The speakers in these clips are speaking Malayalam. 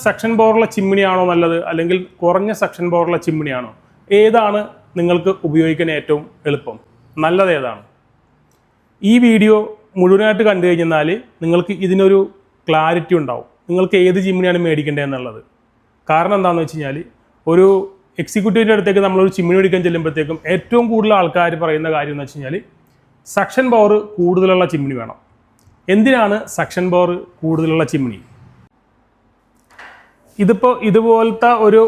സെക്ഷൻ പവറുള്ള ചിമ്മിനിയാണോ നല്ലത് അല്ലെങ്കിൽ കുറഞ്ഞ സെക്ഷൻ പവറുള്ള ചിമ്മിനിയാണോ? ഏതാണ് നിങ്ങൾക്ക് ഉപയോഗിക്കാൻ ഏറ്റവും എളുപ്പം? നല്ലത് ഏതാണ്? ഈ വീഡിയോ മുഴുവനായിട്ട് കണ്ടു കഴിഞ്ഞാൽ നിങ്ങൾക്ക് ഇതിനൊരു ക്ലാരിറ്റി ഉണ്ടാവും, നിങ്ങൾക്ക് ഏത് ചിമ്മിനിയാണ് മേടിക്കേണ്ടത് എന്നുള്ളത്. കാരണം എന്താണെന്ന് വെച്ച് കഴിഞ്ഞാൽ, ഒരു എക്സിക്യൂട്ടീവിൻ്റെ അടുത്തേക്ക് നമ്മളൊരു ചിമ്മിനി മേടിക്കാൻ ചെല്ലുമ്പോഴത്തേക്കും ഏറ്റവും കൂടുതൽ ആൾക്കാർ പറയുന്ന കാര്യം എന്ന് വെച്ച് കഴിഞ്ഞാൽ സക്ഷൻ പവർ കൂടുതലുള്ള ചിമ്മിനി വേണം. എന്തിനാണ് സക്ഷൻ പവർ കൂടുതലുള്ള ചിമ്മിനി? ഇതിപ്പോൾ ഇതുപോലത്തെ ഒരു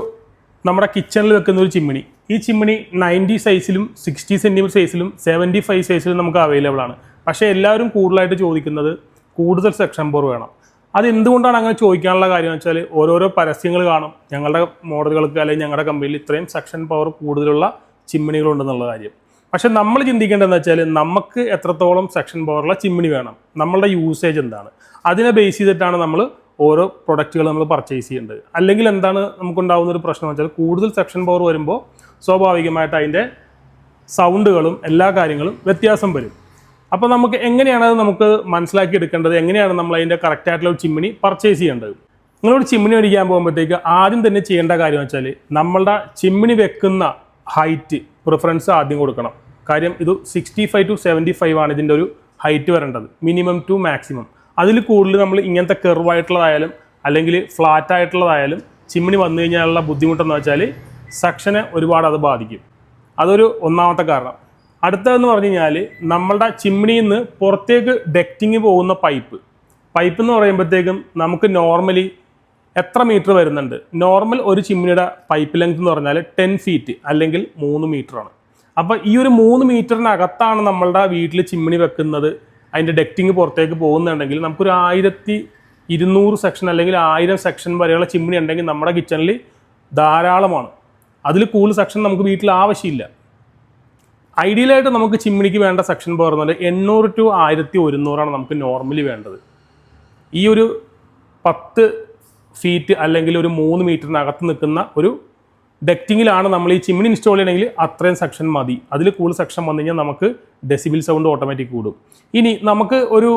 നമ്മുടെ കിച്ചണിൽ വെക്കുന്ന ഒരു ചിമ്മിനി, ഈ ചിമ്മിനി 90 സൈസിലും 60 സെൻറ്റിമീറ്റർ സൈസിലും 75 സൈസിലും നമുക്ക് അവൈലബിൾ ആണ്. പക്ഷേ എല്ലാവരും കൂടുതലായിട്ട് ചോദിക്കുന്നത് കൂടുതൽ സെക്ഷൻ പവർ വേണം. അത് എന്തുകൊണ്ടാണ് അങ്ങനെ ചോദിക്കാനുള്ള കാര്യം എന്ന് വെച്ചാൽ, ഓരോരോ പരസ്യങ്ങൾ കാണും ഞങ്ങളുടെ മോഡലുകൾക്ക് അല്ലെങ്കിൽ ഞങ്ങളുടെ കമ്പനിയിൽ ഇത്രയും സെക്ഷൻ പവർ കൂടുതലുള്ള ചിമ്മിനികളുണ്ടെന്നുള്ള കാര്യം. പക്ഷെ നമ്മൾ ചിന്തിക്കേണ്ടതെന്ന് വെച്ചാൽ, നമുക്ക് എത്രത്തോളം സെക്ഷൻ പവറുള്ള ചിമ്മിനി വേണം, നമ്മളുടെ യൂസേജ് എന്താണ്, അതിനെ ബേസ് ചെയ്തിട്ടാണ് നമ്മൾ ഓരോ പ്രൊഡക്റ്റുകൾ നമ്മൾ പർച്ചേസ് ചെയ്യേണ്ടത്. അല്ലെങ്കിൽ എന്താണ് നമുക്കുണ്ടാകുന്ന ഒരു പ്രശ്നം എന്ന് വെച്ചാൽ, കൂടുതൽ സെക്ഷൻ പവർ വരുമ്പോൾ സ്വാഭാവികമായിട്ട് അതിൻ്റെ സൗണ്ടുകളും എല്ലാ കാര്യങ്ങളും വ്യത്യാസം വരും. അപ്പോൾ നമുക്ക് എങ്ങനെയാണ് അത് നമുക്ക് മനസ്സിലാക്കി എടുക്കേണ്ടത്, എങ്ങനെയാണ് നമ്മൾ അതിൻ്റെ കറക്റ്റായിട്ടുള്ള ഒരു ചിമ്മിനി പർച്ചേസ് ചെയ്യേണ്ടത്? നിങ്ങളൊരു ചിമ്മിനി മേടിക്കാൻ പോകുമ്പോഴത്തേക്ക് ആദ്യം തന്നെ ചെയ്യേണ്ട കാര്യം വെച്ചാൽ, നമ്മളുടെ ചിമ്മിനി വെക്കുന്ന ഹൈറ്റ് പ്രിഫറൻസ് ആദ്യം കൊടുക്കണം. കാര്യം ഇത് 65 to 75 ആണ് ഇതിൻ്റെ ഒരു ഹൈറ്റ് വരേണ്ടത്, മിനിമം ടു മാക്സിമം. അതിൽ കൂടുതൽ നമ്മൾ ഇങ്ങനത്തെ കെർവായിട്ടുള്ളതായാലും അല്ലെങ്കിൽ ഫ്ലാറ്റ് ആയിട്ടുള്ളതായാലും ചിമ്മിനി വന്നു കഴിഞ്ഞാലുള്ള ബുദ്ധിമുട്ടെന്ന് വെച്ചാൽ സക്ഷനെ ഒരുപാട് അത് ബാധിക്കും. അതൊരു ഒന്നാമത്തെ കാരണം. അടുത്തതെന്ന് പറഞ്ഞു കഴിഞ്ഞാൽ, നമ്മളുടെ ചിമ്മിനിയിൽ നിന്ന് പുറത്തേക്ക് ഡക്റ്റിങ് പോകുന്ന പൈപ്പ് എന്ന് പറയുമ്പോഴത്തേക്കും നമുക്ക് നോർമലി എത്ര മീറ്റർ വരുന്നുണ്ട്? നോർമൽ ഒരു ചിമ്മിനിയുടെ പൈപ്പ് ലെങ്ത് എന്ന് പറഞ്ഞാൽ 10 ഫീറ്റ് അല്ലെങ്കിൽ 3 മീറ്ററാണ്. അപ്പോൾ ഈ ഒരു 3 മീറ്ററിനകത്താണ് നമ്മളുടെ വീട്ടിൽ ചിമ്മിനി വെക്കുന്നത്, അതിൻ്റെ ഡക്റ്റിങ് പുറത്തേക്ക് പോകുന്നുണ്ടെങ്കിൽ നമുക്കൊരു 1200 സെക്ഷൻ അല്ലെങ്കിൽ 1000 സെക്ഷൻ വരെയുള്ള ചിമ്മിനി ഉണ്ടെങ്കിൽ നമ്മുടെ കിച്ചണിൽ ധാരാളമാണ്. അതിൽ കൂടുതൽ സെക്ഷൻ നമുക്ക് വീട്ടിൽ ആവശ്യമില്ല. ഐഡിയലായിട്ട് നമുക്ക് ചിമ്മിനിക്ക് വേണ്ട സെക്ഷൻ പവർ എന്ന് പറഞ്ഞാൽ 800 to 1100 നമുക്ക് നോർമലി വേണ്ടത്. ഈ ഒരു 10 ഫീറ്റ് അല്ലെങ്കിൽ ഒരു 3 മീറ്ററിനകത്ത് നിൽക്കുന്ന ഒരു ഡക്റ്റിങ്ങിലാണ് നമ്മൾ ഈ ചിമ്മിനി ഇൻസ്റ്റാൾ ചെയ്യണമെങ്കിൽ അത്രയും സെക്ഷൻ മതി. അതിൽ കൂടുതൽ സെക്ഷൻ വന്നു കഴിഞ്ഞാൽ നമുക്ക് ഡെസിബിൾ സൗണ്ട് ഓട്ടോമാറ്റിക് കൂടും. ഇനി നമുക്ക് ഒരു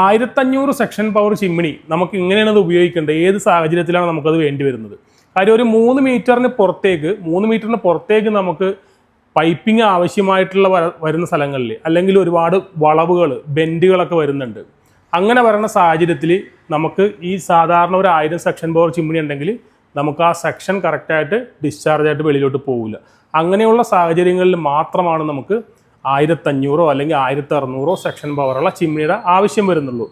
1500 സെക്ഷൻ പവർ ചിമ്മിനി നമുക്ക് ഇങ്ങനെയാണ് അത് ഉപയോഗിക്കേണ്ടത്, ഏത് സാഹചര്യത്തിലാണ് നമുക്കത് വേണ്ടി വരുന്നത്? കാര്യം ഒരു 3 മീറ്ററിന് പുറത്തേക്ക് നമുക്ക് പൈപ്പിംഗ് ആവശ്യമായിട്ടുള്ള വരുന്ന സ്ഥലങ്ങളിൽ അല്ലെങ്കിൽ ഒരുപാട് വളവുകൾ ബെൻഡുകളൊക്കെ വരുന്നുണ്ട്. അങ്ങനെ വരുന്ന സാഹചര്യത്തിൽ നമുക്ക് ഈ സാധാരണ ഒരു 1000 സെക്ഷൻ പവർ ചിമ്മിനി ഉണ്ടെങ്കിൽ നമുക്ക് ആ സെക്ഷൻ കറക്റ്റായിട്ട് ഡിസ്ചാർജ് ആയിട്ട് വെളിയിലോട്ട് പോകില്ല. അങ്ങനെയുള്ള സാഹചര്യങ്ങളിൽ മാത്രമാണ് നമുക്ക് 1500 അല്ലെങ്കിൽ 1600 സെക്ഷൻ പവറുള്ള ചിമ്മിനിയുടെ ആവശ്യം വരുന്നുള്ളൂ.